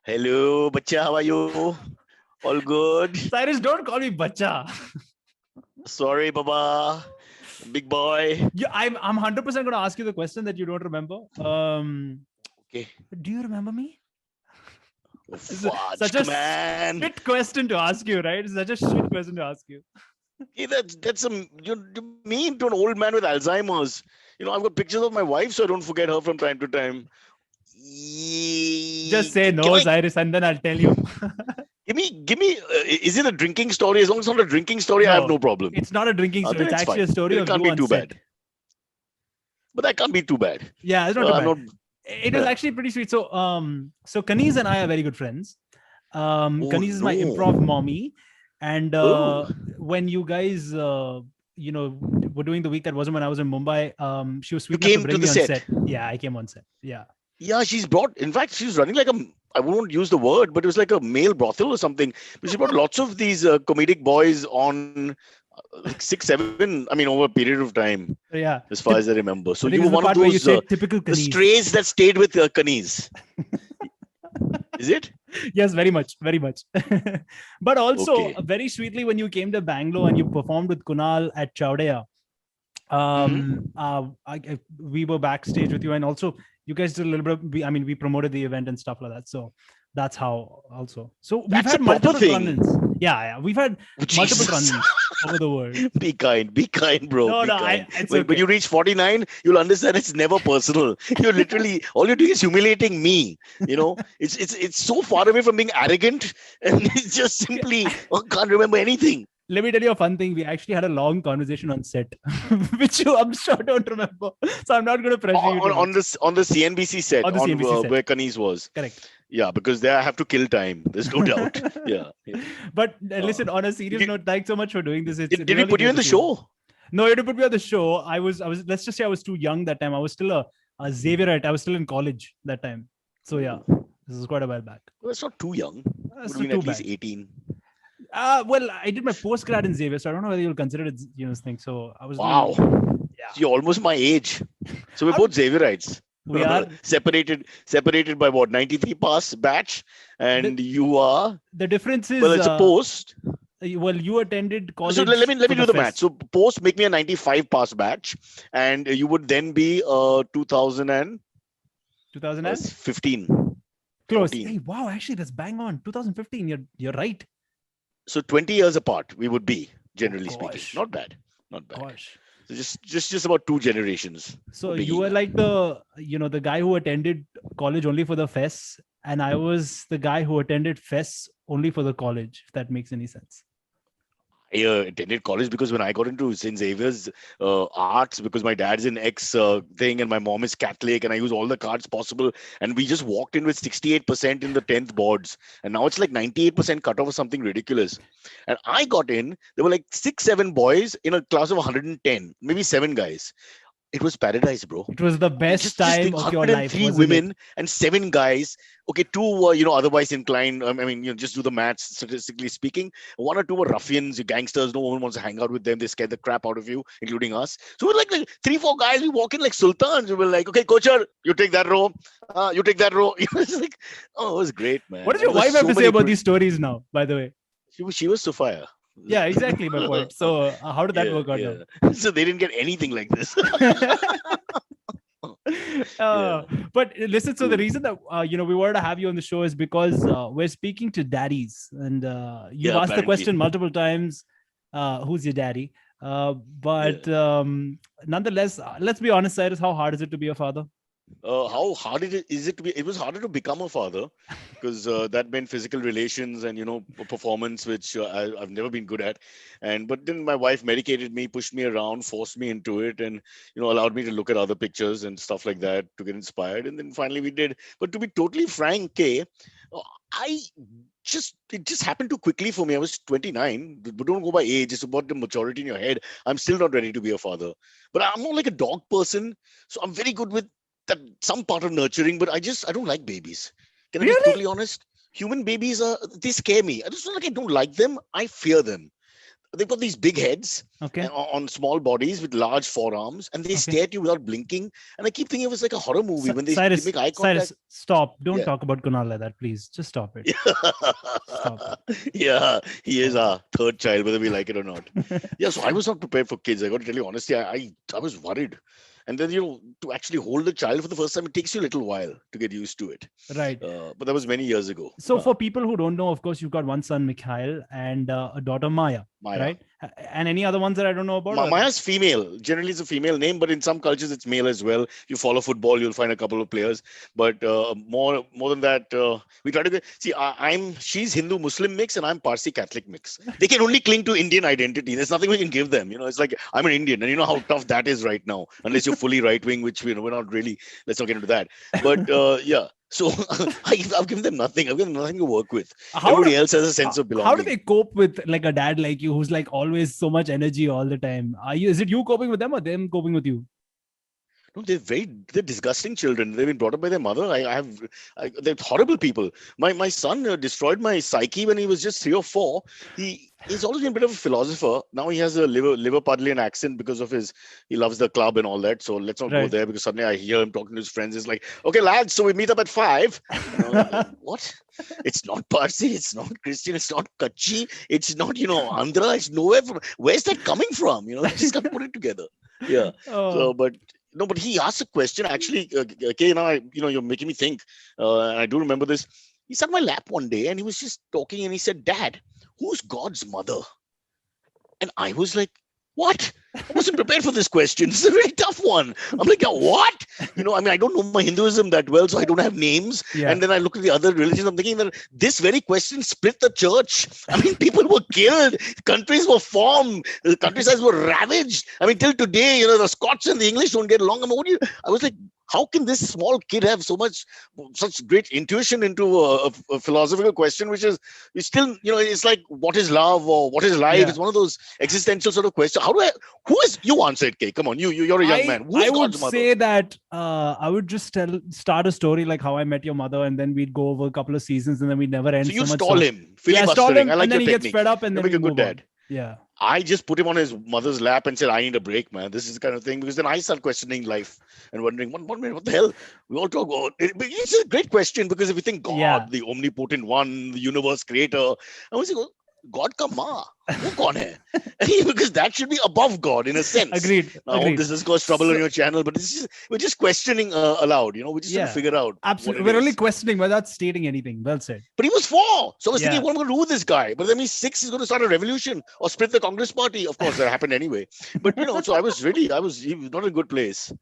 Hello, bacha. How are you? All good? Cyrus, don't call me bacha. Sorry, Baba. Big boy. Yeah, I'm 100% going to ask you the question that you don't remember. Okay. Do you remember me? Fudge, Such a man. shit question to ask you, right? Such a shit question to ask you. Hey, that's you mean to an old man with Alzheimer's. I've got pictures of my wife, so I don't forget her from time to time. Just say Can no, I Cyrus, and then I'll tell you. give me? Is it a drinking story? As long as it's not a drinking story, I have No, no problem. it's not a drinking story. Then It's it's actually fine. a story Then it of can't you be on too set. bad. But that can't be too bad. Yeah, it's not too I'm bad. not. It was actually pretty sweet. So Kaneez and I are very good friends. Oh Kaneez is my improv no. mommy, and Oh. when you guys, were doing the week that wasn't when I was in Mumbai, she was You sweet enough to came to bring the me on set. set. Yeah, I came on set. Yeah. Yeah, in fact, she's running like I won't use the word, but it was like a male brothel or something. But she brought lots of these comedic boys on like 6, 7, over a period of time, Yeah. as far as I remember. So I you think were this is the one of part where you those, say typical the Kaneez. strays that stayed with Kaneez. Is it? Yes, very much, very much. But also, Okay. very sweetly, when you came to Bangalore and you performed with Kunal at Chowdaya, Mm-hmm. we were backstage with you, and also you guys did a little bit of, we promoted the event and stuff like that, so that's how also. So we've That's a had proper multiple thing. run-ins. Yeah, we've had Oh, multiple Jesus. run-ins over the world. Be kind, bro. No, Be no, kind. it's When okay. you reach 49, you'll understand it's never personal. You're literally all you're doing is humiliating me. It's so far away from being arrogant, and it's just simply can't remember anything. Let me tell you a fun thing. We actually had a long conversation on set, which you I'm sure don't remember, so I'm not going to pressure you too On much. this on the CNBC set On the on CNBC set. where Kanis was. Correct. Yeah, because there I have to kill time. There's no doubt. Yeah. Yeah. But Uh, listen, on a did serious you note, thanks so much for doing this. It's did we really put you great in to the see you. show? No, you had to put me on the show. I was. Let's just say I was too young that time. I was still a Xavierite. I was still in college that time. So yeah, Ooh, this is quite a while back. well, that's not too young. Would That's have not been too at least bad. 18. Well, I did my postgrad in Xavier, so I don't know whether you'll consider it, thing. So I was Wow. doing, So yeah. you're almost my age. So we're I both would, Xavierites. we are separated by what, 93 pass batch, the and you are, the difference well, is, it's a post. well, you attended So let college me let for me the do the math. fest, So post make me a 95 pass batch, and you would then be 2015, 2000 and 14. close. Hey, wow, actually, that's bang on. 2015. You're right. So 20 years apart we would be, Oh generally speaking. gosh, Not bad, not bad. gosh. So just about 2 generations. No So you biggie. were like the guy who attended college only for the fests, and I was the guy who attended fests only for the college. If that makes any sense. I attended college because when I got into St. Xavier's arts, because my dad's an ex thing and my mom is Catholic, and I use all the cards possible. And we just walked in with 68% in the 10th boards. And now it's like 98% cutoff or something ridiculous. And I got in, there were like 6, 7 boys in a class of 110, maybe 7 guys. It was paradise, bro. It was the best Just time think, of your life, 103 wasn't it? women and 7 guys. Okay, two were otherwise inclined. Just do the maths. Statistically speaking, 1 or 2 were ruffians, gangsters. No one wants to hang out with them. They scare the crap out of you, including us. So we're like 3, 4 guys. We walk in like sultans. We were like, okay, coacher, you take that row. You take that row. It was like, oh, it was great, What man. does And your there was wife have so to say many. about these stories now? By the way, She was Sophia. yeah, exactly my point. So how did that Yeah, work out now? yeah. So they didn't get anything like this. Yeah, uh, but listen, so the cool. reason that we wanted to have you on the show is because we're speaking to daddies, and you've Yeah, asked the apparently. question multiple times, who's your daddy? Yeah. But nonetheless, let's be honest, Cyrus, how hard is it to be a father? How hard is it to be? It was harder to become a father because that meant physical relations and performance, which I've never been good at. But then my wife medicated me, pushed me around, forced me into it, and allowed me to look at other pictures and stuff like that to get inspired. And then finally we did. But to be totally frank, Kay, uh, I it just happened too quickly for me. I was 29. But don't go by age; it's about the maturity in your head. I'm still not ready to be a father, but I'm not like a dog person, so I'm very good with that some part of nurturing, but I don't like babies. Can I be Really? totally honest? Human babies they scare me. I just not like I don't like them. I fear them. they've got these big heads Okay. on small bodies with large forearms, and they Okay. stare at you without blinking. And I keep thinking it was like a horror movie when they Cyrus, make eye Cyrus, contact. stop. Don't Yeah. talk about Kunal like that, please. Just stop it. Stop it. Yeah, he is Stop our third child, whether we like it or not. it. Yeah, so I was not prepared for kids. I got to tell you honestly, I was worried. And then, to actually hold a child for the first time, it takes you a little while to get used to it. Right. But that was many years ago. So for people who don't know, of course, you've got one son, Mikhail, and a daughter, Maya, Maya. right? And any other ones that I don't know about? Maya's female. Generally, it's a female name, but in some cultures, it's male as well. You follow football, you'll find a couple of players. But more than that, we try to get. See, she's Hindu Muslim mix, and I'm Parsi Catholic mix. They can only cling to Indian identity. There's nothing we can give them. It's like I'm an Indian, and you know how tough that is right now. Unless you're fully right wing, which we're not really. Let's not get into that. But yeah. So I've given them nothing. I've given them nothing to work with. Everybody else has a sense of belonging. How do they cope with like a dad like you who's like always so much energy all the time? Is it you coping with them or them coping with you? No, they're disgusting children. They've been brought up by their mother. They're horrible people. My son destroyed my psyche when he was just 3 or 4. He's always been a bit of a philosopher. Now he has a Liverpudlian accent because of he loves the club and all that. So let's not go there, because suddenly I hear him talking to his friends. It's like, okay, lads, so we meet up at 5. What? It's not Parsi. It's not Christian. It's not Kachi. It's not, Andhra. It's nowhere from. Where's that coming from? I just can't put it together. Yeah. So, but he asked a question. Actually, Kay, you're making me think. And I do remember this. He sat on my lap one day and he was just talking and he said, "Dad, who's God's mother?" And I was like, what? I wasn't prepared for this question. It's a very tough one. I'm like, what? I don't know my Hinduism that well, so I don't have names. Yeah. And then I look at the other religions. I'm thinking that this very question split the church. People were killed. Countries were formed. The countrysides were ravaged. Till today, the Scots and the English don't get along. I was like, how can this small kid have such great intuition into a philosophical question, which is still, it's like, what is love or what is life? Yeah. It's one of those existential sort of questions. You answer it, Kay? Come on, you're a young man. I would say that I would just start a story like How I Met Your Mother, and then we'd go over a couple of seasons, and then we'd never end. So you stall him, stall him, I like and then your he technique. Gets fed up, and then make a good dad. Yeah. I just put him on his mother's lap and said, "I need a break, man. This is the kind of thing." Because then I start questioning life and wondering, one minute, what the hell? We all talk about it. It's a great question, because if you think God, the omnipotent one, the universe creator, I was like, God ka maa, wo kaun hai? Because that should be above God in a sense. Agreed. Now, this has caused trouble on your channel, but we're just questioning aloud. We're just trying to figure out. Absolutely, we're only questioning without stating anything. Well said. But he was 4, so I was thinking, what am I going to do with this guy? But then he's 6. He's going to start a revolution or split the Congress party. Of course, that happened anyway. But so he was not in a good place.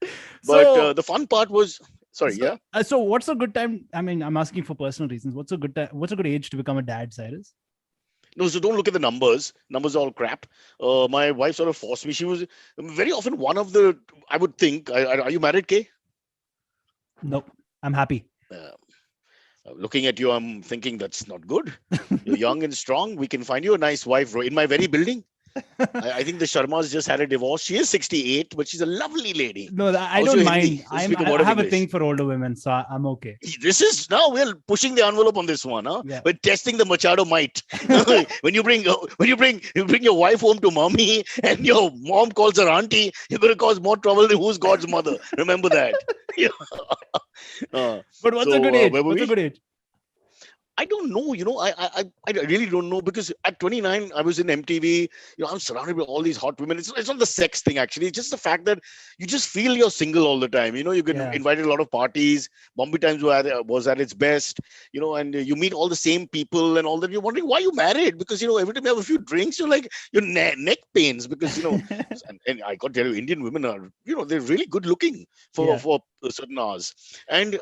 But the fun part was. Sorry, So what's a good time? I'm asking for personal reasons. What's a good age to become a dad, Cyrus? No, so don't look at the numbers. Numbers are all crap. My wife sort of forced me. She was very often one of the, I would think. Are you married, Kay? Nope. I'm happy. Looking at you, I'm thinking that's not good. You're young and strong. We can find you a nice wife in my very building. I think the Sharmas just had a divorce. She is 68, but she's a lovely lady. No, I don't mind. I have a thing for older women, so I'm okay. Now we're pushing the envelope on this one. Huh? Yeah. We're testing the Machado might. when you bring your wife home to mommy and your mom calls her auntie, you're going to cause more trouble than who's God's mother. Remember that. But what's a good age? What's a good age? I don't know, I really don't know, because at 29, I was in MTV, I'm surrounded by all these hot women. It's not the sex thing, actually. It's just the fact that you just feel you're single all the time. You get invited to a lot of parties. Bombay Times was at its best, and you meet all the same people and all that. You're wondering why you married, because, every time you have a few drinks, you're like, your neck pains, because, and I got to tell you, Indian women are, they're really good looking for certain hours. And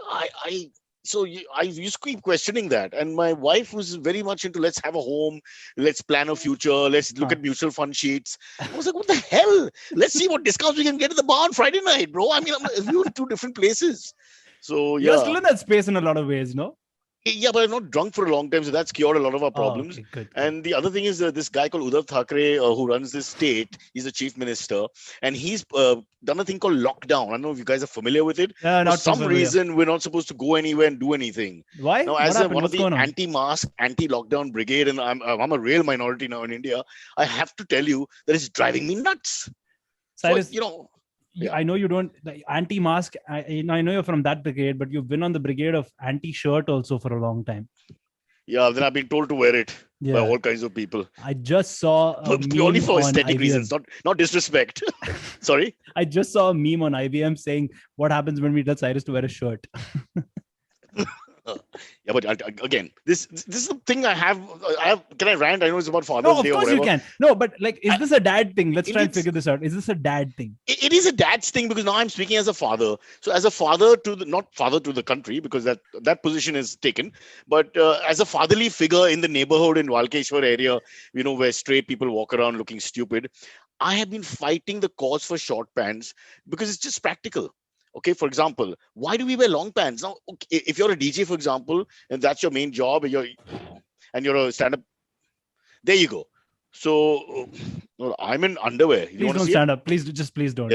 So I used to keep questioning that. And my wife was very much into, let's have a home, let's plan a future, let's look at mutual fund sheets. I was like, what the hell? Let's see what discounts we can get at the bar on Friday night, bro. We were in 2 different places. So, You're still in that space in a lot of ways, no? Yeah, but I'm not drunk for a long time, so that's cured a lot of our Oh, problems. okay, good. And the other thing is this guy called Uddhav Thackeray, who runs this state. He's the chief minister, and he's done a thing called lockdown. I don't know if you guys are familiar with it. For Not so some familiar. reason, we're not supposed to go anywhere and do anything. Why? Now, What as happened? one of What's the going on? anti-mask, anti-lockdown brigade, and I'm a real minority now in India, I have to tell you that it's driving me nuts. Cyrus, So, yeah. I know you don't anti-mask. I know you're from that brigade, but you've been on the brigade of anti-shirt also for a long time. Yeah, then I've been told to wear it by all kinds of people. I just saw a purely meme for on aesthetic IBM. reasons, not disrespect. Sorry. I just saw a meme on IBM saying, "What happens when we tell Cyrus to wear a shirt?" Yeah, but again, this is the thing I have. Can I rant? I know it's about Father's No, of Day or course whatever. you can. No, but like, is this a dad thing? Let's try and Indians- figure this out. Is this a dad thing? It is a dad's thing because now I'm speaking as a father. So as a father to not father to the country, because that position is taken, but as a fatherly figure in the neighborhood in Walkeshwar area, where straight people walk around looking stupid, I have been fighting the cause for short pants because it's just practical. Okay, for example, why do we wear long pants? Now, okay, if you're a DJ, for example, and that's your main job, and you're a stand-up, there you go. So I'm in underwear. You Please want to don't see stand up. Please don't.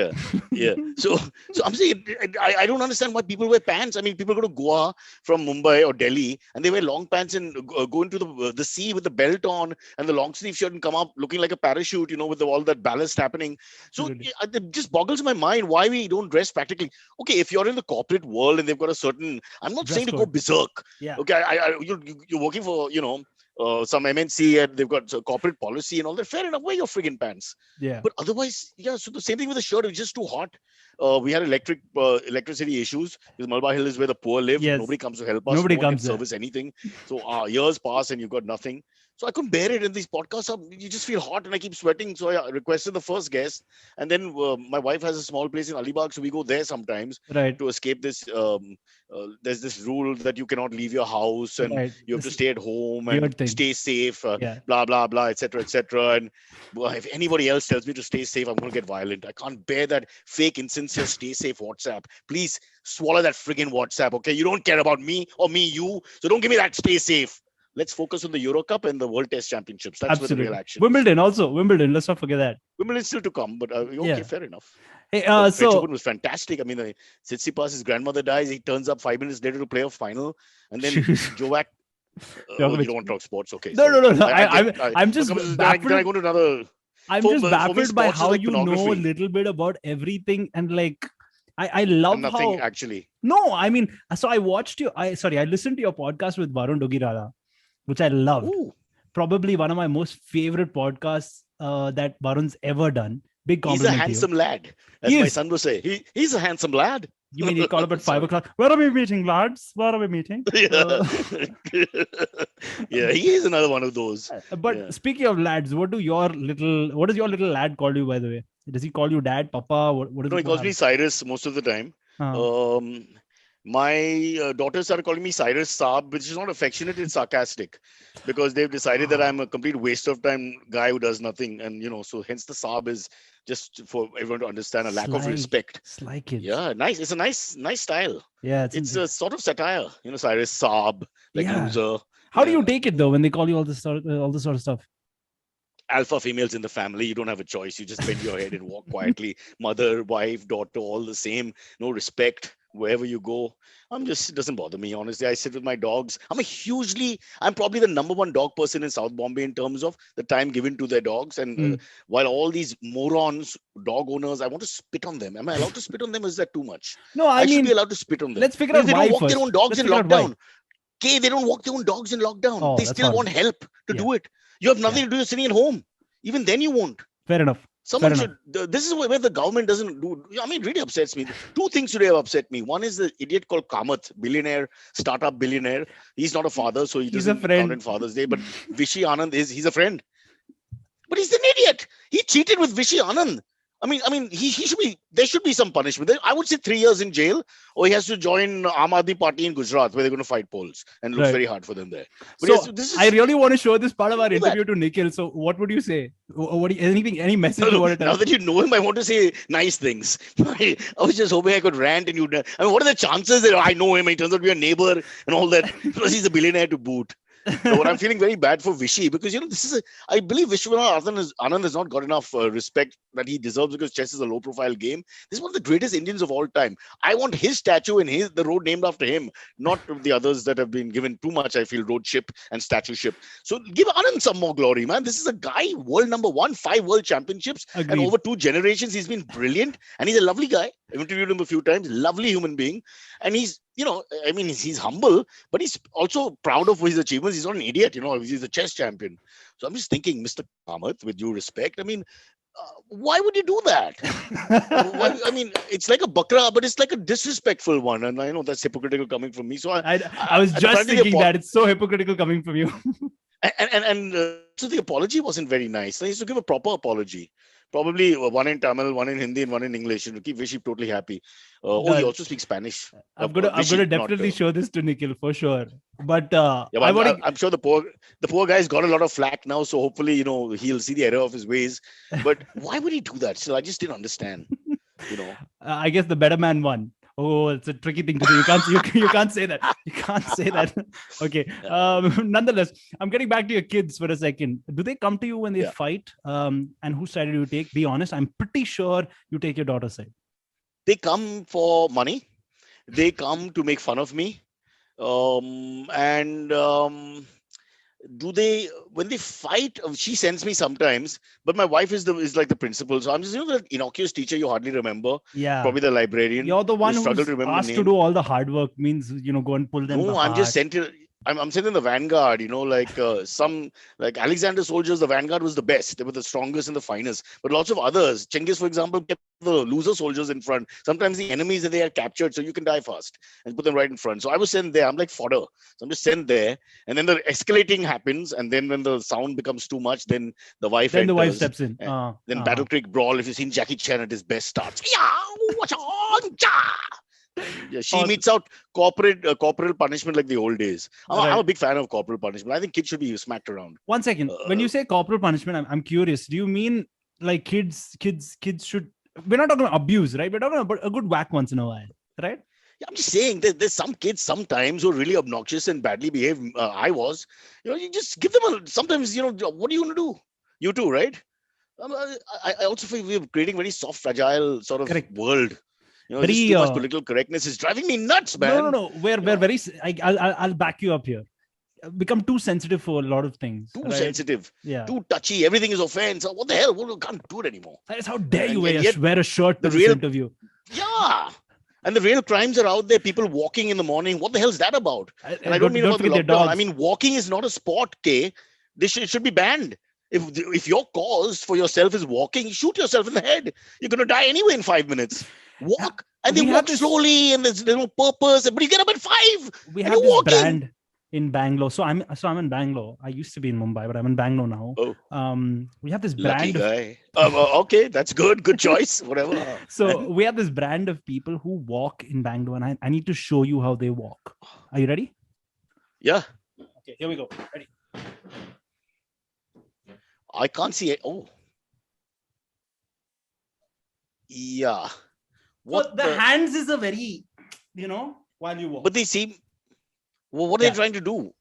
Yeah. So I'm saying I don't understand why people wear pants. I mean, people go to Goa from Mumbai or Delhi and they wear long pants and go into the sea with the belt on and the long sleeve shirt and come up looking like a parachute, with all that ballast happening. So it just boggles my mind why we don't dress practically. Okay, if you're in the corporate world and they've got a certain, I'm not Dress saying to go code. berserk. Yeah. Okay, you're working for some MNC and they've got a corporate policy and all that. Fair enough, wear your friggin' pants. Yeah. But otherwise, yeah. So the same thing with the shirt. It's just too hot. We had electricity issues because Malabar Hill is where the poor live. Yes. Nobody comes to help us. Nobody no one comes can there. service anything. So years pass and you've got nothing. So I couldn't bear it. And these podcasts you just feel hot and I keep sweating. So I requested the first guest. And then my wife has a small place in Alibag, so we go there sometimes Right. to escape this. There's this rule that you cannot leave your house and Right. you have to stay at home weird and thing. stay safe. Yeah. Blah blah blah, etc. etc. And if anybody else tells me to stay safe, I'm going to get violent. I can't bear that fake, insincere stay safe WhatsApp. Please swallow that friggin' WhatsApp, okay? You don't care about me or me, you. So don't give me that stay safe. Let's focus on the Euro Cup and the World Test Championships. That's where the real action is. Wimbledon. Let's not forget that. Wimbledon's still to come, but okay, Yeah. fair enough. Hey, French so Open was fantastic. I mean, Tsitsipas, his grandmother dies. He turns up 5 minutes later to play a final. And then Novak. You don't want to talk sports, okay? No. I'm just Then baffled. I go to another. I'm for just me, baffled by sports is how like you know a pornography. little bit about everything and like I love Nothing how actually. no, I mean, so I watched you. I listened to your podcast with Varun Dogirala, which I loved. Ooh. Probably one of my most favorite podcasts that Varun's ever done. Big He's compliment a handsome lad, as He my is. son would say. He's a handsome lad. You mean he called up at 5 Sorry. o'clock? Where are we meeting, lads? Where are we meeting? Yeah. Yeah, he is another one of those. But Yeah. speaking of lads, what does your little lad call you, by the way? Does he call you dad, papa? What is No, he it? calls me Cyrus most of the time. My daughters started calling me Cyrus Saab, which is not affectionate, it's sarcastic, because they've decided that I'm a complete waste of time guy who does nothing, and so hence the Saab is just for everyone to understand a lack of respect. Sly kids. Yeah, nice. It's a nice style. Yeah, It's a sort of satire, Cyrus Saab, like Yeah. loser. How do you take it though when they call you all this sort of stuff? Alpha females in the family, you don't have a choice. You just bend your head and walk quietly. Mother, wife, daughter, all the same. No respect wherever you go. It doesn't bother me, honestly. I sit with my dogs. I'm probably the number one dog person in South Bombay in terms of the time given to their dogs. And while all these morons, dog owners, I want to spit on them. Am I allowed to spit on them? Or is that too much? No, I mean, should be allowed to spit on them. let's figure out they why don't walk first. their own dogs Let's in figure out why. lockdown. Okay, they don't walk their own dogs in lockdown. Oh, They that's still horrible. want help to Yeah. do it. You have nothing to do. You're sitting at home. Even then you won't. Fair enough. Someone Fair should. This is where the government doesn't do. I mean, it really upsets me. Two things today have upset me. One is the idiot called Kamath, billionaire, startup billionaire. He's not a father, so he He's a doesn't friend. count in Father's Day. But Vishy Anand he's a friend. But he's an idiot. He cheated with Vishy Anand. he should be. There should be some punishment. I would say 3 years in jail, or he has to join Aam Aadmi Party in Gujarat, where they're going to fight Poles, and it looks Right. very hard for them there. But So this I is really want to show this part of our do that. interview to Nikhil. So what would you say? Any message you No, want to now tell? that you know him, I want to say nice things. I was just hoping I could rant, and you. I mean, what are the chances that I know him? And he turns out to be a neighbor and all that. Plus, he's a billionaire to boot. No, but I'm feeling very bad for Vishy, because I believe Vishwanath Anand has not got enough respect that he deserves, because chess is a low profile game. This is one of the greatest Indians of all time. I want his statue and the road named after him, not the others that have been given too much, I feel, roadship and statueship. So give Anand some more glory, man. This is a guy, world number one, 5 world championships. Agreed. And over 2 generations, he's been brilliant. And he's a lovely guy. I've interviewed him a few times. Lovely human being. And he's humble, but he's also proud of his achievements. He's not an idiot, he's a chess champion. So I'm just thinking, Mr. Kamath, with due respect, why would you do that? It's like a bakra, but it's like a disrespectful one. And I know that's hypocritical coming from me. So I was just thinking that it's so hypocritical coming from you. So the apology wasn't very nice. They used to give a proper apology. Probably one in Tamil, one in Hindi, and one in English, and to keep Vishy totally happy. He also speaks Spanish. I'm gonna definitely show this to Nikhil for sure. But I'm sure the poor guy's got a lot of flack now. So hopefully, he'll see the error of his ways. But why would he do that? Still, I just didn't understand. I guess the better man won. Oh, it's a tricky thing to do. You can't say that. You can't say that. Okay. Nonetheless, I'm getting back to your kids for a second. Do they come to you when they fight? And whose side do you take? Be honest. I'm pretty sure you take your daughter's side. They come for money. They come to make fun of me. Do they, when they fight, she sends me sometimes, but my wife is like the principal. So I'm just, the innocuous teacher you hardly remember. Yeah. Probably the librarian. You're the one who's asked to do all the hard work, means, go and pull them. No, I'm just sent to, I'm sent in the vanguard, like Alexander soldiers, the vanguard was the best. They were the strongest and the finest. But lots of others, Chengiz, for example, kept the loser soldiers in front. Sometimes the enemies that they had captured, so you can die fast, and put them right in front. So I was sent there. I'm like fodder. So I'm just sent there. And then the escalating happens. And then when the sound becomes too much, then the wife enters. The wife steps in. Then Battle Creek Brawl, if you've seen Jackie Chan at his best, starts. She meets out corporal punishment like the old days. I'm a big fan of corporal punishment. I think kids should be smacked around. 1 second. When you say corporal punishment, I'm curious. Do you mean like kids should? We're not talking about abuse, right? We're talking about a good whack once in a while, right? Yeah, I'm just saying that there's some kids sometimes who are really obnoxious and badly behaved. I was, you just give them sometimes, what are you going to do? You too, right? I also feel we're creating very soft, fragile sort of Correct. World. Just too much political correctness is driving me nuts, man. No. We're very. I'll back you up here. Become too sensitive for a lot of things. Too sensitive. Yeah. Too touchy. Everything is offense. What the hell? We can't do it anymore. That's how dare you wear a shirt to this interview. Yeah. And the real crimes are out there. People walking in the morning. What the hell is that about? And I don't mean about the lockdown. I mean, walking is not a sport, K. It should be banned. If your cause for yourself is walking, shoot yourself in the head. You're going to die anyway in 5 minutes. Walk. And they walk slowly and there's no purpose. But you get up at 5. We have this brand in Bangalore. So I'm in Bangalore. I used to be in Mumbai, but I'm in Bangalore now. Oh. We have this brand. Lucky guy. Okay, that's good. Good choice. Whatever. So we have this brand of people who walk in Bangalore, and I need to show you how they walk. Are you ready? Yeah. Okay, here we go. Ready? I can't see it. Oh. Yeah. What the hands is a very, while you walk. But they seem. Well, what are they trying to do?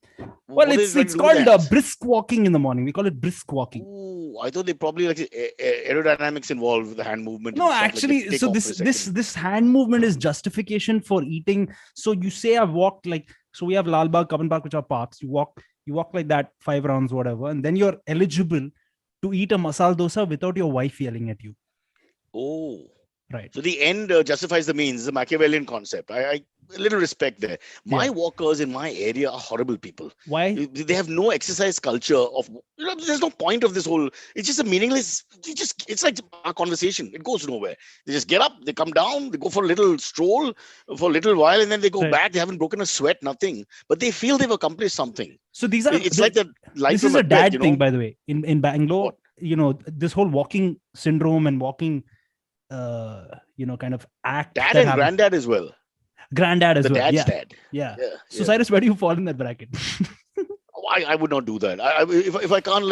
Well, it's called brisk walking in the morning. We call it brisk walking. Oh, I thought they probably like aerodynamics involved with the hand movement. No, actually, so this hand movement is justification for eating. So you say I've walked so we have Lal Bagh, Kaban Park, which are parks. You walk like that 5 rounds, whatever, and then you're eligible to eat a masala dosa without your wife yelling at you. Oh. Right. So the end justifies the means, the Machiavellian concept. I a little respect there. My walkers in my area are horrible people. Why? They have no exercise culture of, there's no point of this whole, it's just a meaningless, it's like our conversation. It goes nowhere. They just get up, they come down, they go for a little stroll for a little while, and then they go back. They haven't broken a sweat, nothing. But they feel they've accomplished something. So it's like the life. This is a dad thing, by the way. In Bangalore, this whole walking syndrome and walking kind of act Dad that and happens. granddad as well. Granddad as The well. dad's Yeah. dad. Yeah. Yeah. So Yeah. Cyrus, where do you fall in that bracket? Oh, I would not do that. If I can't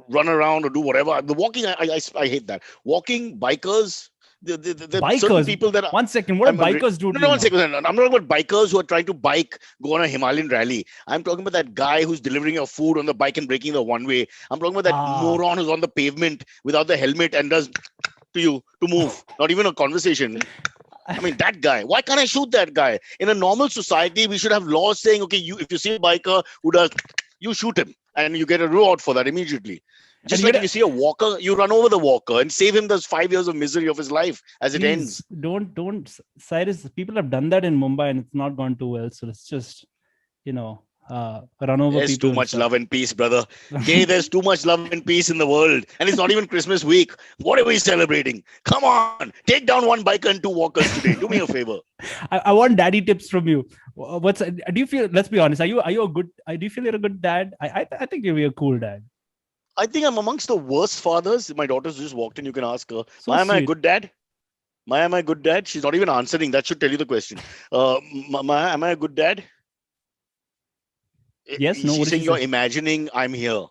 run around or do whatever, the walking I hate that. Walking bikers. There are certain Bikers. people that One second. What do bikers do to no, you one now? second. I'm not talking about bikers who are trying to go on a Himalayan rally. I'm talking about that guy who's delivering your food on the bike and breaking the one way. I'm talking about that Ah. moron who's on the pavement without the helmet and does to you to move. Not even a conversation. I mean, that guy. Why can't I shoot that guy? In a normal society, we should have laws saying, okay, if you see a biker who does, you shoot him and you get a reward for that immediately. Just like if you see a walker, you run over the walker and save him those 5 years of misery of his life as it ends. Don't, Cyrus. People have done that in Mumbai and it's not gone too well. So let's just, run over There's people. too much love and peace, brother. Okay, there's too much love and peace in the world. And it's not even Christmas week. What are we celebrating? Come on. Take down one biker and two walkers today. Do me a favor. I want daddy tips from you. Do you feel, let's be honest, are you a good, do you feel you're a good dad? I think you'll be a cool dad. I think I'm amongst the worst fathers. My daughter's just walked in. You can ask her. So am I a sweet. good dad? Am I a good dad? She's not even answering. That should tell you the question. Am I a good dad? Yes, no. She's saying you're imagining I'm here.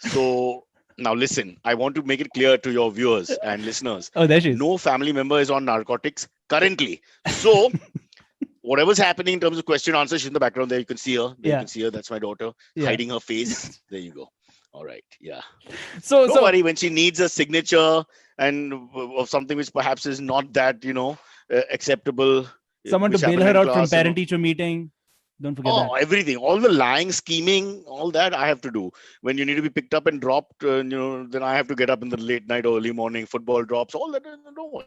So now listen, I want to make it clear to your viewers and listeners. Oh, there she is. No family member is on narcotics currently. So whatever's happening in terms of question answer, she's in the background there. You can see her. You can see her. That's my daughter hiding her face. There you go. All right. Yeah. So don't worry when she needs a signature and of something which perhaps is not that, acceptable. Someone to bail her out from parent-teacher meeting. Don't forget that. Everything, all the lying, scheming, all that I have to do. When you need to be picked up and dropped, then I have to get up in the late night or early morning. Football drops, all that. Don't worry.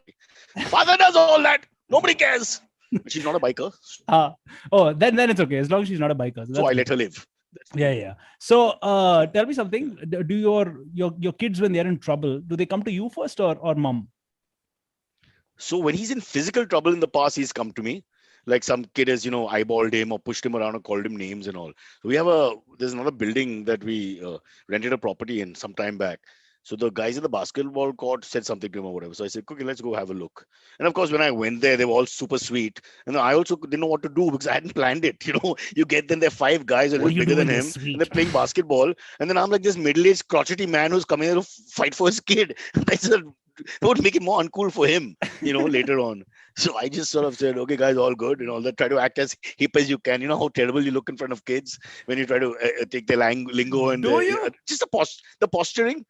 Father does all that. Nobody cares. But she's not a biker. Then it's okay as long as she's not a biker. So I let her live. Yeah. So tell me something. Do your kids, when they're in trouble, do they come to you first or mom? So when he's in physical trouble in the past, he's come to me. Like some kid has, eyeballed him or pushed him around or called him names and all. So there's another building that we rented a property in some time back. So the guys at the basketball court said something to him or whatever. So I said, okay, let's go have a look. And of course, when I went there, they were all super sweet. And I also didn't know what to do because I hadn't planned it. You get them, there are 5 guys a little bigger than him. And they're playing basketball. And then I'm like this middle-aged, crotchety man who's coming here to fight for his kid. And I said, it would make it more uncool for him, later on. So I just sort of said, okay, guys, all good and all that. Try to act as hip as you can. You know how terrible you look in front of kids when you try to take their lingo and just the posturing.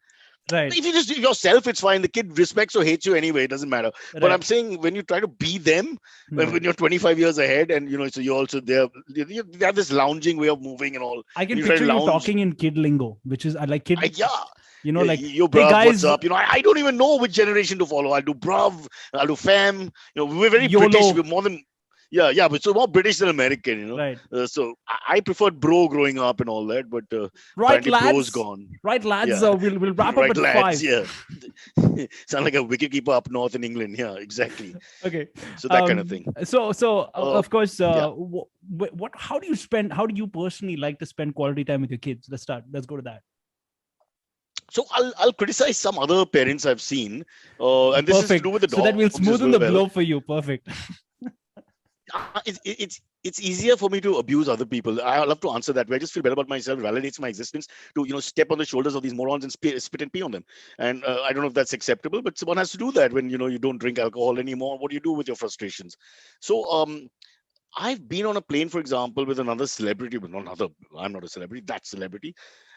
Right. If you just do yourself, it's fine. The kid respects or hates you anyway. It doesn't matter. Right. But I'm saying when you try to be them, when you're 25 years ahead and, so you're also there, you have this lounging way of moving and all. I can picture you talking in kid lingo, which is like kid. Like, yo, bruv, hey guys, what's up? I don't even know which generation to follow. I'll do bruv, I'll do fam. We're very YOLO. British. We're more than, but so more British than American, Right. So I preferred bro growing up and all that, but right, lads. Bro's gone. Right, lads. We'll wrap up at lads, 5. Yeah. Sound like a wicketkeeper up north in England. Yeah, exactly. Okay. So that kind of thing. So of course, what? How do you personally like to spend quality time with your kids? Let's go to that. So I'll criticize some other parents I've seen, and this is to do with the dog. So that will smoothen the blow for you. Perfect. It's easier for me to abuse other people. I love to answer that way. I just feel better about myself. It validates my existence to step on the shoulders of these morons and spit and pee on them. And I don't know if that's acceptable, but someone has to do that when you don't drink alcohol anymore. What do you do with your frustrations? So I've been on a plane, for example, with another celebrity, but I'm not a celebrity, that celebrity.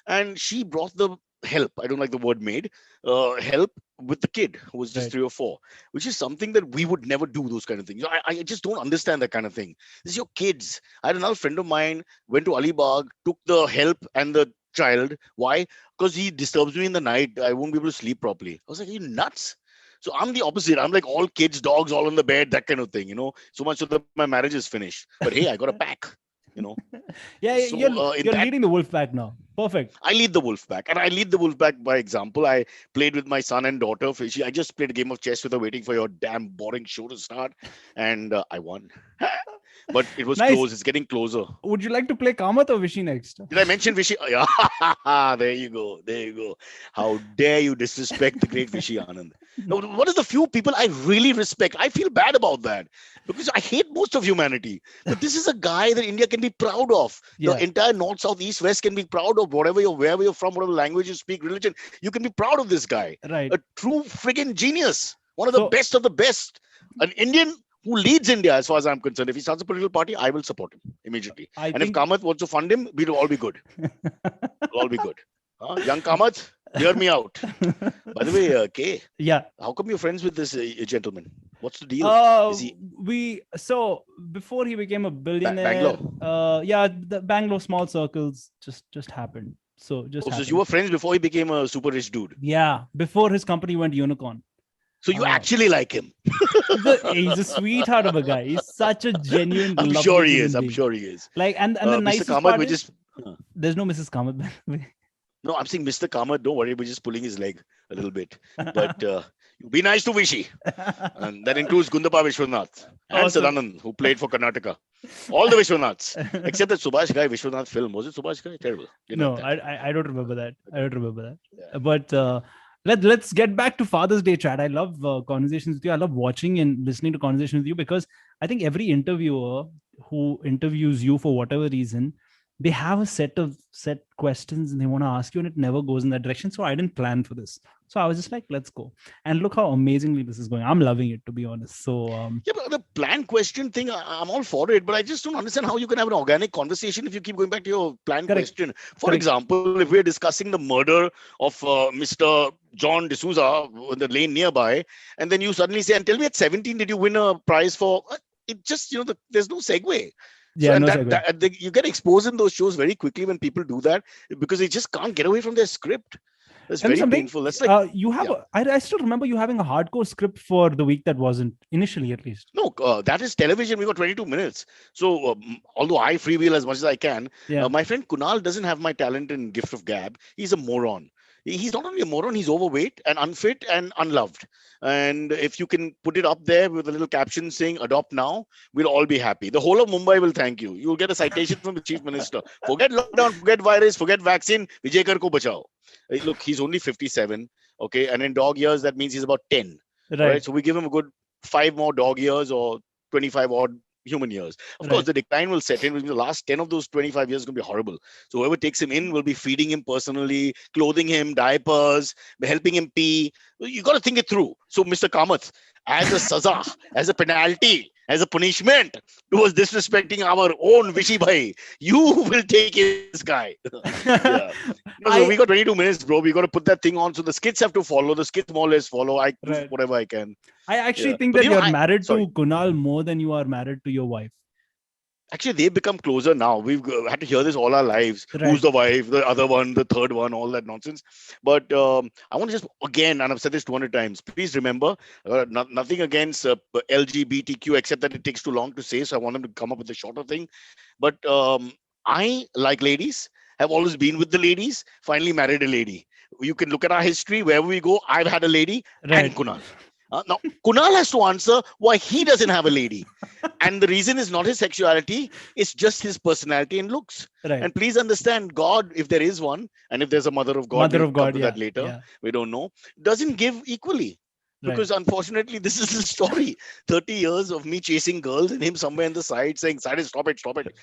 And she brought the help. I don't like the word maid. Help with the kid who was just 3 or 4, which is something that we would never do, those kind of things. I just don't understand that kind of thing. This is your kids. I had another friend of mine, went to Alibag, took the help and the child. Why? Because he disturbs me in the night. I won't be able to sleep properly. I was like, are you nuts? So I'm the opposite. I'm like all kids, dogs, all on the bed, that kind of thing, so much so that my marriage is finished. But hey, I got a pack, Yeah, so, you're leading the wolf pack now. Perfect. I lead the wolf pack, and I lead the wolf pack by example. I played with my son and daughter. I just played a game of chess with her, waiting for your damn boring show to start, and I won. But it was close. It's getting closer. Would you like to play Kamath or Vishy next? Did I mention Vishy? Yeah. There you go. How dare you disrespect the great Vishy Anand? What is the few people I really respect? I feel bad about that because I hate most of humanity. But this is a guy that India can be proud of. The Yeah, entire North, South, East, West can be proud of. Wherever you're from, whatever language you speak, religion, you can be proud of this guy. right. A true friggin' genius. One So of the best. An Indian who leads India, as far as I'm concerned. If he starts a political party, I will support him immediately. I And if think Kamath wants to fund him, we'll all be good. We'll all be good. Young Kamath, hear me out. By the way, Kay, yeah. how come you're friends with this gentleman? What's the deal? Is he So before he became a billionaire, Bangalore? yeah, the Bangalore small circles just happened. So just Oh, so you happened. were friends before he became a super rich dude. Yeah, before his company went unicorn. So you actually like him. He's a sweetheart of a guy. He's such a genuine, I'm lovely sure he human is. I'm being. sure he is. Like, and the Mr. nicest Kamath, part we is just. there's no Mrs. Kamath. by the way. No, I'm saying Mr. Kamath, don't worry, we're just pulling his leg a little bit. But be nice to Vishy. And that includes Gundapa Vishwanath and Awesome. Sadanand, who played for Karnataka. All the Vishwanaths. Except that Subhash Ghai Vishwanath film. Was it Subhash Ghai? Terrible. Didn't No, like that. I don't remember that. I don't remember that. Yeah. But let's get back to Father's Day chat. I love conversations with you. I love watching and listening to conversations with you because I think every interviewer who interviews you for whatever reason, they have a set questions and they want to ask you, and it never goes in that direction. So I didn't plan for this. So I was just like, let's go. And look how amazingly this is going. I'm loving it, to be honest. So Yeah, but the plan question thing, I'm all for it, but I just don't understand how you can have an organic conversation if you keep going back to your plan Correct. question. For Correct. example, if we're discussing the murder of Mr. John D'Souza in the lane nearby, and then you suddenly say, and tell me at 17, did you win a prize for... It just, there's no segue. yeah, So, and no segue. you get exposed in those shows very quickly when people do that because they just can't get away from their script. That's Tell me very something. painful. That's like... You have yeah. I still remember you having a hardcore script for the week that wasn't initially, at least. No, that is television. We got 22 minutes. So, although I freewheel as much as I can, Yeah. my friend Kunal doesn't have my talent and gift of gab. He's a moron. He's not only a moron, he's overweight and unfit and unloved. And if you can put it up there with a little caption saying adopt now, we'll all be happy. The whole of Mumbai will thank you. You'll get a citation from the chief minister. Forget lockdown, forget virus, forget vaccine. Vijay Kar ko bachao. Look, he's only 57. Okay. And in dog years, that means he's about 10. Right. So we give him a good 5 more dog years or 25 odd human years. Of course, the decline will set in. The last 10 of those 25 years is going to be horrible. So whoever takes him in will be feeding him personally, clothing him, diapers, helping him pee. You got to think it through. So Mr. Kamath, as a saza, as a penalty, as a punishment towards disrespecting our own Vishy Bhai, you will take this guy. Yeah. So we got 22 minutes, bro. We got to put that thing on. So the skits have to follow. The skits more or less follow. I do whatever I can. I actually think that you're married to Kunal more than you are married to your wife. Actually, they've become closer now. We've had to hear this all our lives. Right. Who's the wife, the other one, the third one, all that nonsense. But I want to just, again, and I've said this 200 times, please remember, nothing against LGBTQ, except that it takes too long to say. So I want them to come up with a shorter thing. But I, like ladies, have always been with the ladies, finally married a lady. You can look at our history. Wherever we go, I've had a lady and Kunal. Now, Kunal has to answer why he doesn't have a lady. And the reason is not his sexuality, it's just his personality and looks. Right. And please understand, God, if there is one, and if there's a mother of God, we'll come to that later, we don't know, doesn't give equally. Because unfortunately, this is the story. 30 years of me chasing girls and him somewhere in the side saying, Cyrus, stop it.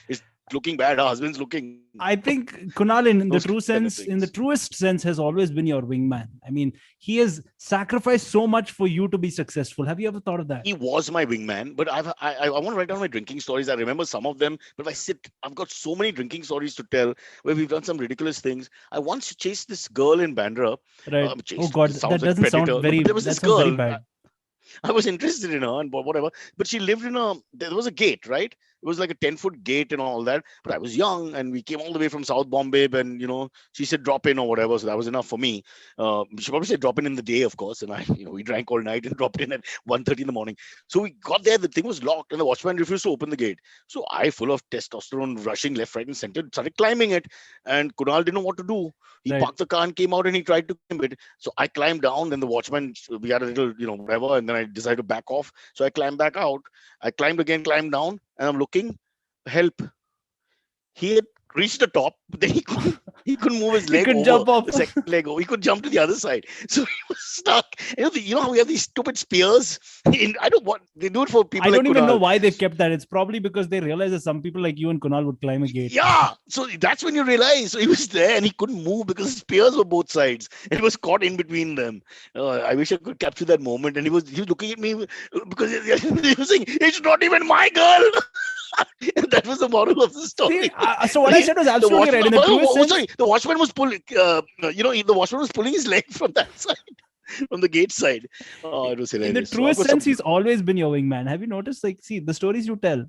It's looking bad. Her husband's looking. I think Kunal, in the true sense, in the truest sense, has always been your wingman. I mean, he has sacrificed so much for you to be successful. Have you ever thought of that? He was my wingman, but I want to write down my drinking stories. I remember some of them, but I've got so many drinking stories to tell where we've done some ridiculous things. I once chased this girl in Bandra. Right. Oh God, that doesn't sound very. There was this girl. Very bad. I was interested in her and whatever, but she lived there was a gate, right? It was like a 10-foot gate and all that. But I was young and we came all the way from South Bombay and, she said drop in or whatever. So that was enough for me. She probably said drop in the day, of course. And we drank all night and dropped in at 1:30 in the morning. So we got there, the thing was locked and the watchman refused to open the gate. So I, full of testosterone, rushing left, right and center, started climbing it. And Kunal didn't know what to do. He parked the car and came out and he tried to climb it. So I climbed down, then the watchman, we had a little, whatever. And then I decided to back off. So I climbed back out. I climbed again, climbed down. And I'm looking, help. He had reached the top, but then he couldn't move his He leg couldn't over jump off. the second leg over. He could jump to the other side, so he was stuck. You know how we have these stupid spears? I don't want they do it for people I like don't even know Kunal. why they've kept that. It's probably because they realize that some people like you and Kunal would climb a gate. Yeah, so that's when you realize. So he was there and he couldn't move because the spears were both sides. And he was caught in between them. I wish I could capture that moment. And he was looking at me because he was saying, "It's not even my girl." And that was the moral of the story. See, so what I said was absolutely right. In the truest sense, sorry, the watchman was pulling. The watchman was pulling his leg from that side, from the gate side. Oh, it was hilarious. in the truest sense, he's always been your wingman. Have you noticed? Like, see, the stories you tell,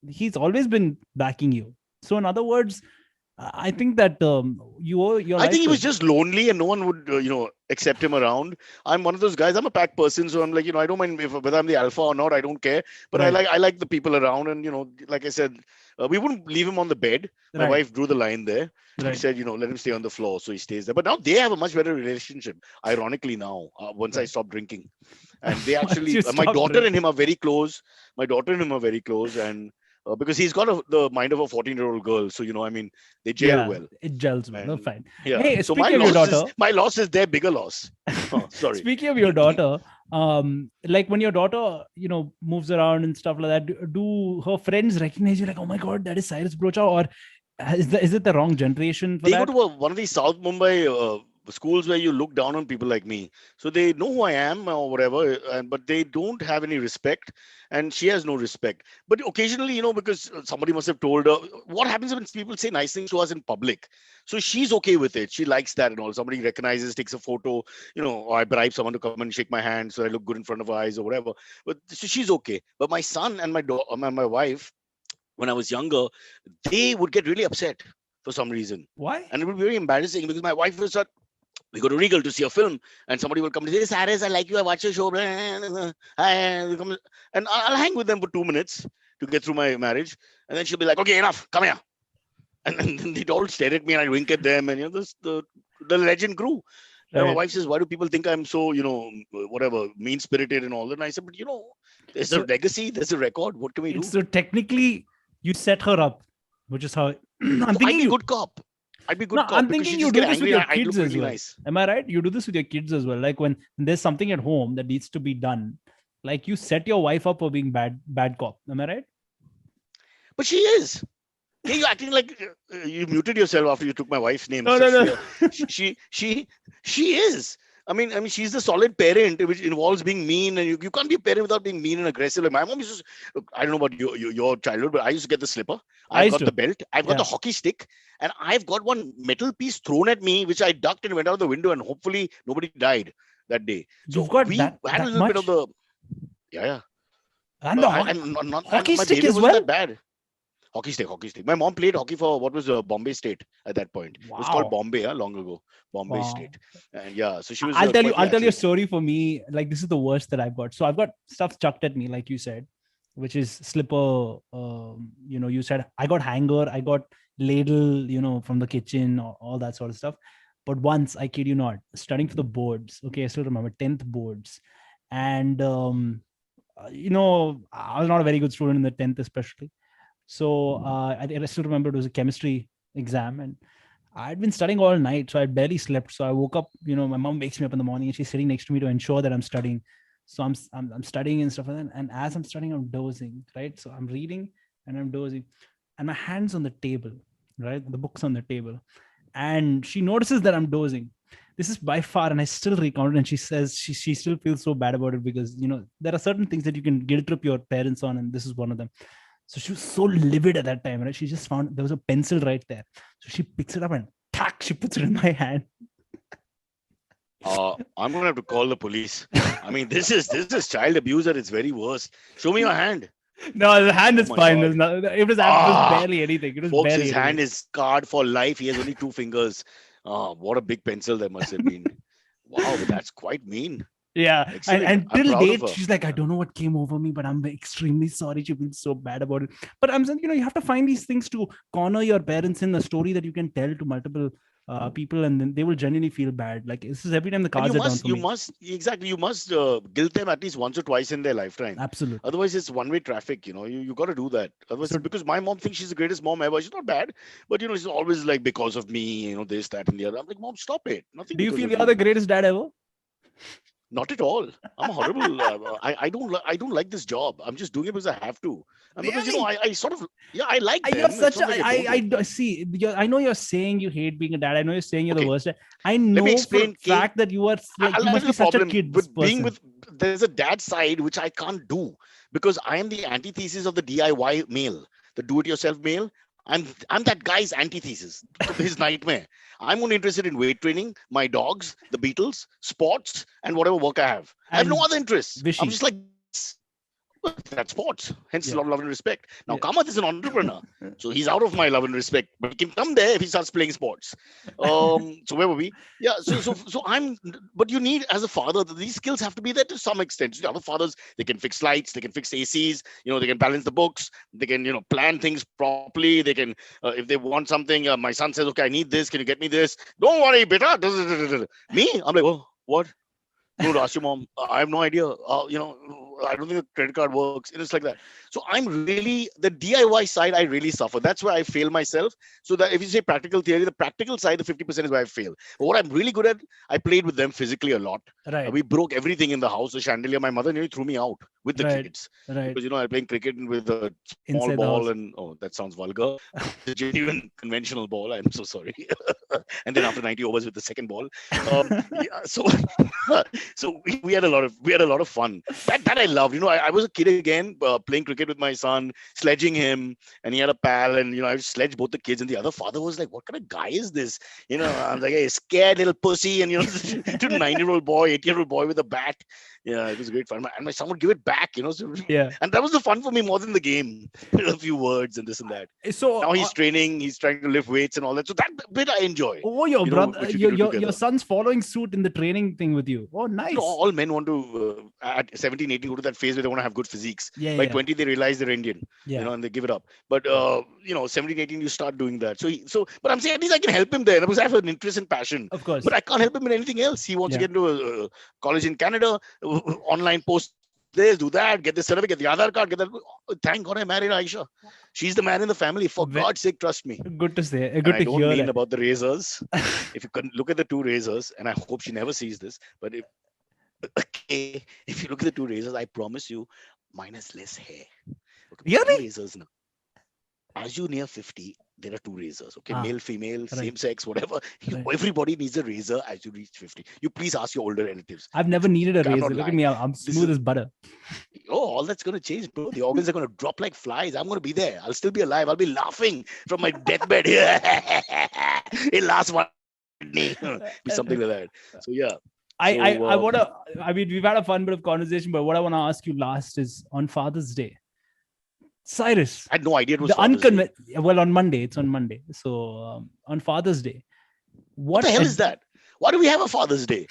he's always been backing you. So, in other words, I think that you owe your I life think he to was him. just lonely and no one would, accept him around. I'm one of those guys. I'm a pack person, so I'm like, I don't mind whether I'm the alpha or not. I don't care. But Right. I like the people around, and like I said, we wouldn't leave him on the bed. My Right. wife drew the line there. She Right. said, let him stay on the floor, so he stays there. But now they have a much better relationship. Ironically, now once I Right. stopped drinking, and they Once actually, you my stop daughter drinking. and him are very close. My daughter and him are very close, and because he's got the mind of a 14-year-old girl, so they gel Yeah, well. it gels well. No, And fine. yeah, Hey, so my speaking of your loss daughter, is their bigger loss. Oh, sorry. speaking of your daughter, like when your daughter, moves around and stuff like that, do her friends recognize you like, oh my God, that is Cyrus Broacha? Or is it the wrong generation for They that? go to one of these South Mumbai schools where you look down on people like me, so they know who I am or whatever, but they don't have any respect, and she has no respect. But occasionally, because somebody must have told her. What happens when people say nice things to us in public? So she's okay with it. She likes that and all. Somebody recognizes, takes a photo, or I bribe someone to come and shake my hand so I look good in front of her eyes or whatever. But so she's okay. But my son and my wife, when I was younger, they would get really upset for some reason. Why? And it would be very embarrassing because my wife was we go to Regal to see a film, and somebody will come and say, Cyrus, I like you, I watch your show. And I'll hang with them for 2 minutes to get through my marriage. And then she'll be like, okay, enough, come here. And then they'd all stare at me and I'd wink at them. And the legend grew. And my Right. wife says, why do people think I'm so, whatever, mean spirited and all that? And I said, but there's a So- legacy, there's a record. What can we do? So technically, you set her up, which is how I'm I'd thinking. be good cop. I'd be good No, cop I'm because thinking she you just do get this with angry your and I kids look as really well. nice. Am I right? You do this with your kids as well. Like when there's something at home that needs to be done, like you set your wife up for being bad cop. Am I right? But she is. Yeah, you're acting like you muted yourself after you took my wife's name. No. She is. I mean, she's the solid parent, which involves being mean, and you can't be a parent without being mean and aggressive. Like my mom used to. I don't know about your childhood, but I used to get the slipper. I I've used got to. the belt. I've got the hockey stick, and I've got one metal piece thrown at me, which I ducked and went out the window, and hopefully nobody died that day. So You've got we that had a little much? bit of the yeah. And hockey My stick behavior as wasn't well? that bad. Hockey stick. My mom played hockey for what was Bombay State at that point. It was called Wow. Bombay long ago. Bombay Wow. State. And yeah, so she was. I'll tell you quite the a athlete. story for me. Like this is the worst that I've got. So I've got stuff chucked at me, like you said, which is slipper. You said I got hanger, I got ladle, from the kitchen, all that sort of stuff. But once, I kid you not, studying for the boards. Okay, I still remember 10th boards, and I was not a very good student in the 10th, especially. So I still remember it was a chemistry exam, and I'd been studying all night, so I barely slept. So I woke up, my mom wakes me up in the morning and she's sitting next to me to ensure that I'm studying. So I'm studying and stuff like that. And as I'm studying, I'm dozing, right? So I'm reading and I'm dozing, and my hand's on the table, right? The book's on the table, and she notices that I'm dozing. This is by far, and I still recount it, and she says she still feels so bad about it because there are certain things that you can guilt trip your parents on, and this is one of them. So she was so livid at that time, right? She just found there was a pencil right there. So she picks it up and she puts it in my hand. I'm gonna have to call the police. I mean, this is child abuse at its very worst. Show me your hand. No, the hand is my fine. God. There's not, it was barely anything. It was Folks, barely his anything. hand is scarred for life. He has only 2 fingers. What a big pencil that must have been. Wow, that's quite mean. Yeah, Excellent. and I'm till proud of date, her. she's like, I don't know what came over me, but I'm extremely sorry. She feels so bad about it. But I'm saying, you have to find these things to corner your parents in a story that you can tell to multiple people, and then they will genuinely feel bad. Like, this is every time the And cards are down for me. you must guilt them at least once or twice in their lifetime. Absolutely. Otherwise, it's one-way traffic. You got to do that. Otherwise, So, because my mom thinks she's the greatest mom ever. She's not bad, but she's always like, because of me, this, that, and the other. I'm like, Mom, stop it. Nothing do you because feel of you're the greatest dad ever? Not at all. I'm horrible. I don't like this job. I'm just doing it because I have to. And because Really? I sort of I like them. You're It's such not a like I don't like them. see. I know you're saying you hate being a dad. I know you're saying you're the Okay, worst dad. I let me know for a explain, Kate. fact that you are like, I'll you tell must you be the such a problem kid's with being person. with. There's a dad side which I can't do because I am the antithesis of the DIY male, the do-it-yourself male. I'm that guy's antithesis, his nightmare. I'm only interested in weight training, my dogs, the Beatles, sports, and whatever work I have. I have no And other interests. I'm Vishy. just like, well, that's sports. Hence a Yeah. lot of love and respect. Now, Yeah. Kamath is an entrepreneur, so he's out of my love and respect. But he can come there if he starts playing sports. So where were we? Yeah. So I'm. But you need, as a father, these skills have to be there to some extent. The other fathers, they can fix lights, they can fix ACs. They can balance the books. They can plan things properly. They can if they want something. My son says, "Okay, I need this. Can you get me this?" Don't worry, beta. Me, I'm like, oh, what? Go to ask your mom. I have no idea. I don't think the credit card works. It's like that. So I'm really the DIY side. I really suffer. That's where I fail myself. So that if you say practical theory, the practical side, the 50% is where I fail. But what I'm really good at, I played with them physically a lot. Right. We broke everything in the house. The chandelier. My mother nearly threw me out with the Right. kids Right. because I'm playing cricket with a small Inside the ball, house. and that sounds vulgar. The genuine conventional ball. I'm so sorry. And then after 90 overs with the second ball. Yeah, so we had a lot of fun. That I loved. I was a kid again, playing cricket with my son, sledging him, and he had a pal, and I would sledge both the kids, and the other father was like, "What kind of guy is this?" I'm like, "Hey, scared little pussy," and to 9-year-old boy, 8-year-old boy with a bat. Yeah, it was great fun, and my son would give it back. So, Yeah. and that was the fun for me more than the game. A few words and this and that. So Now he's training, he's trying to lift weights and all that. So that bit I enjoy. oh, your brother, which we can do your together. son's following suit in the training thing with you. Oh, nice. All men want to at 17, 18 go to that phase where they want to have good physiques. Yeah, By yeah. 20 they realize they're Indian. Yeah. And they give it up. But 17, 18 you start doing that. But I'm saying at least I can help him there because I have an interest and passion. Of course. But I can't help him in anything else. He wants Yeah. to get into a college in Canada, online post this, do that, get the certificate, the Aadhaar card, get that. Thank God I married Aisha. She's the man in the family. For God's sake, trust me. Good to say. And Good I to don't hear mean that. about the razors. If you can look at the two razors, and I hope she never sees this, but if you look at the two razors, I promise you, mine has less hair. Okay, Really? two razors now. As you near 50, there are two razors. Okay, Ah, male, female, right. same sex, whatever. Right. Everybody needs a razor as you reach 50. You please ask your older relatives. I've never needed a I'm not razor. Look at lying. me. I'm smooth as butter. Oh, all that's going to change, bro. The organs are going to drop like flies. I'm going to be there. I'll still be alive. I'll be laughing from my deathbed. It lasts one day. Be something like that. So, yeah. I want to, we've had a fun bit of conversation, but what I want to ask you last is on Father's Day. Cyrus. I had no idea it was The Father's Day. well, on Monday. It's on Monday. So on Father's Day. What the hell is that? Why do we have a Father's Day?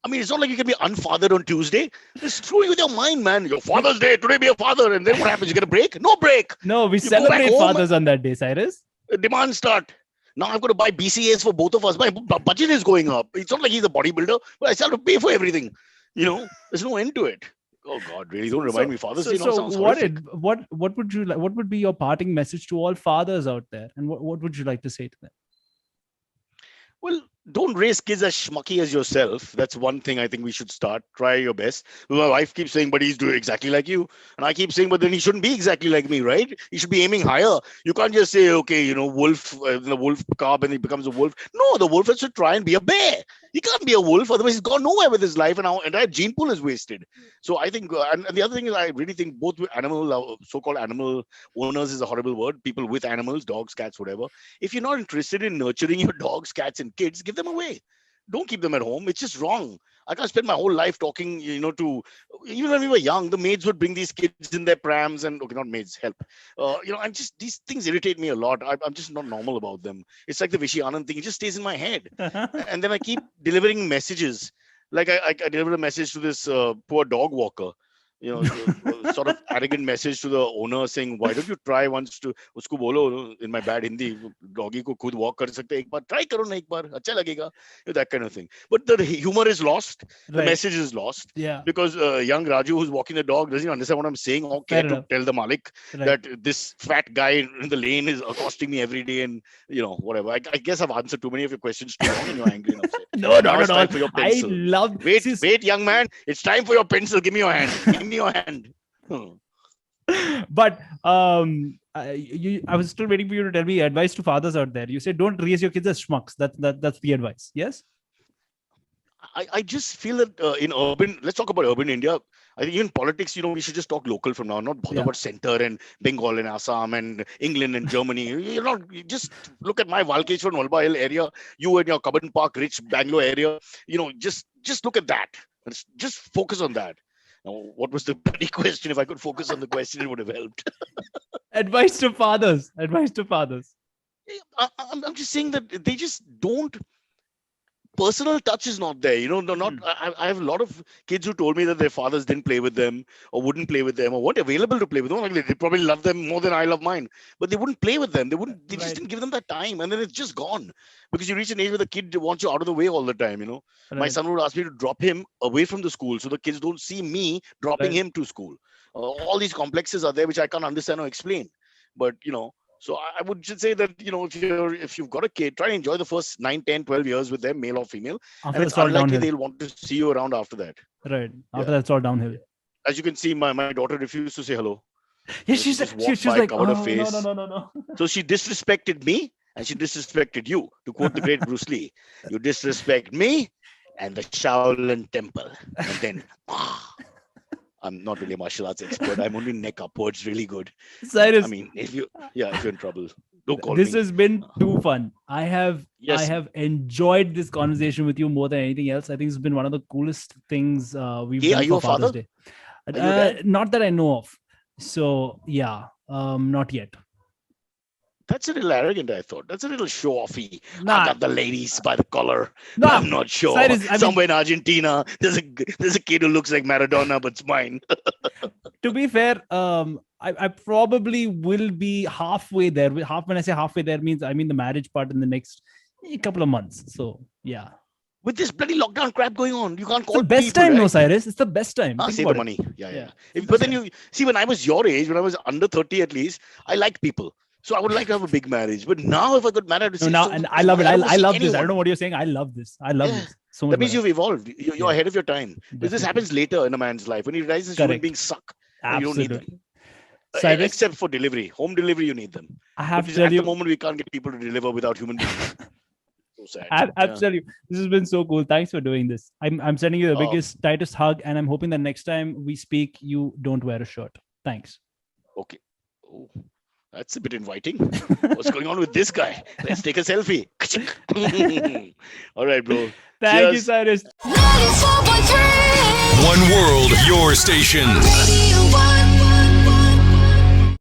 I mean, it's not like you can be unfathered on Tuesday. Just screwing with your mind, man. Your Father's Day, today be a father. And then what happens? You get a break? No break. No, we You go back celebrate home. fathers on that day, Cyrus. Demand start. Now I've got to buy BCAs for both of us. My budget is going up. It's not like he's a bodybuilder, but I still have to pay for everything. There's no end to it. Oh God, really? Don't remind me. Father's Day now sounds horrific. what would you like? What would be your parting message to all fathers out there, and what would you like to say to them? Well, don't raise kids as schmucky as yourself. That's one thing I think we should start. Try your best. My wife keeps saying, but he's doing exactly like you. And I keep saying, but then he shouldn't be exactly like me, right? He should be aiming higher. You can't just say, okay, wolf, the wolf cub, and he becomes a wolf. No, the wolf has to try and be a bear. He can't be a wolf. Otherwise, he's gone nowhere with his life and our entire gene pool is wasted. So I think, and the other thing is, I really think both so-called animal owners is a horrible word. People with animals, dogs, cats, whatever. If you're not interested in nurturing your dogs, cats, and kids, give them away. Don't keep them at home. It's just wrong. I can't spend my whole life talking, to, even when we were young, the maids would bring these kids in their prams and, okay, not maids, help. And just, these things irritate me a lot. I'm just not normal about them. It's like the Vishy Anand thing. It just stays in my head. And then I keep delivering messages. Like I delivered a message to this poor dog walker. Sort of arrogant message to the owner saying, why don't you try once to usko bolo in my bad Hindi, doggy ko khud walk kar sakte, ek baar try karo na, ek baar acha lagega, that kind of thing. But the humor is lost, the Right. message is lost, Yeah. because young Raju who's walking the dog doesn't understand what I'm saying or care Fair to enough. tell the Malik Right. that this fat guy in the lane is accosting me every day and whatever. I guess I've answered too many of your questions too long and you're angry and upset. No, Now not it's at time all. for your I pencil. love. Wait, young man. It's time for your pencil. Give me your hand. Give me your hand. But I was still waiting for you to tell me advice to fathers out there. You said don't raise your kids as schmucks. That's the advice. Yes. I just feel that in urban, let's talk about urban India. I think even politics, we should just talk local from now, not bother about center and Bengal and Assam and England and Germany. You just look at my Walkeshwar, Walba Hill area, you and your Cubbon Park, rich Bangalore area. Just look at that. Just focus on that. Now, what was the bloody question? If I could focus on the question, it would have helped. Advice to fathers. Advice to fathers. I'm just saying that they just don't. Personal touch is not there. I have a lot of kids who told me that their fathers didn't play with them or wouldn't play with them or weren't available to play with them. Like, they probably love them more than I love mine, but they wouldn't play with them. They just didn't give them that time. And then it's just gone because you reach an age where the kid wants you out of the way all the time. My son would ask me to drop him away from the school so the kids don't see me dropping him to school. All these complexes are there, which I can't understand or explain. But, so I would just say that, if you've got a kid, try and enjoy the first 9, 10, 12 years with them, male or female. After And it's all unlikely downhill. they'll want to see you around after that. Right. After that's all downhill. As you can see, my daughter refused to say hello. Yeah, She she's just walked she's by, like, covered her oh, face. no. So she disrespected me and she disrespected you. To quote the great Bruce Lee, you disrespect me and the Shaolin Temple. And then, I'm not really a martial arts expert. I'm only neck upwards, really good. Cyrus, I mean, if you're in trouble, don't call this me. has been too fun. I have enjoyed this conversation with you more than anything else. I think it's been one of the coolest things we've done Are you for a Father's father? Day. Are you a dad? Not that I know of. So yeah, not yet. That's a little arrogant, I thought. That's a little show-offy. Nah. I got the ladies by the collar. Nah. I'm not sure. Cyrus, Somewhere in Argentina, there's a kid who looks like Maradona, but it's mine. To be fair, I probably will be halfway there. When I say halfway there means I mean the marriage part in the next couple of months. So yeah. With this bloody lockdown crap going on, you can't call It's the best people, time, no, right? Cyrus. It's the best time. Ah, Think save about the it. money. Yeah. Yeah. But then you see, when I was your age, when I was under 30 at least, I liked people. So I would like to have a big marriage. But now, if I got married, No, now, and I love it. I love this. I don't know what you're saying. I love this. I love this so much. That means better. you've evolved. You're ahead of your time. But this happens later in a man's life when he realizes human Correct. beings suck. Absolutely. You don't need them. Cyrus, Except for delivery. Home delivery, you need them. I have But to tell at you, the moment, we can't get people to deliver without human beings. So sad. I have to tell you, this has been so cool. Thanks for doing this. I'm sending you the biggest, tightest hug, and I'm hoping that next time we speak, you don't wear a shirt. Thanks. Okay. Oh, that's a bit inviting. What's going on with this guy? Let's take a selfie. All right, bro. Thank you, Cyrus. 94.3 One world, your station. Radio 1.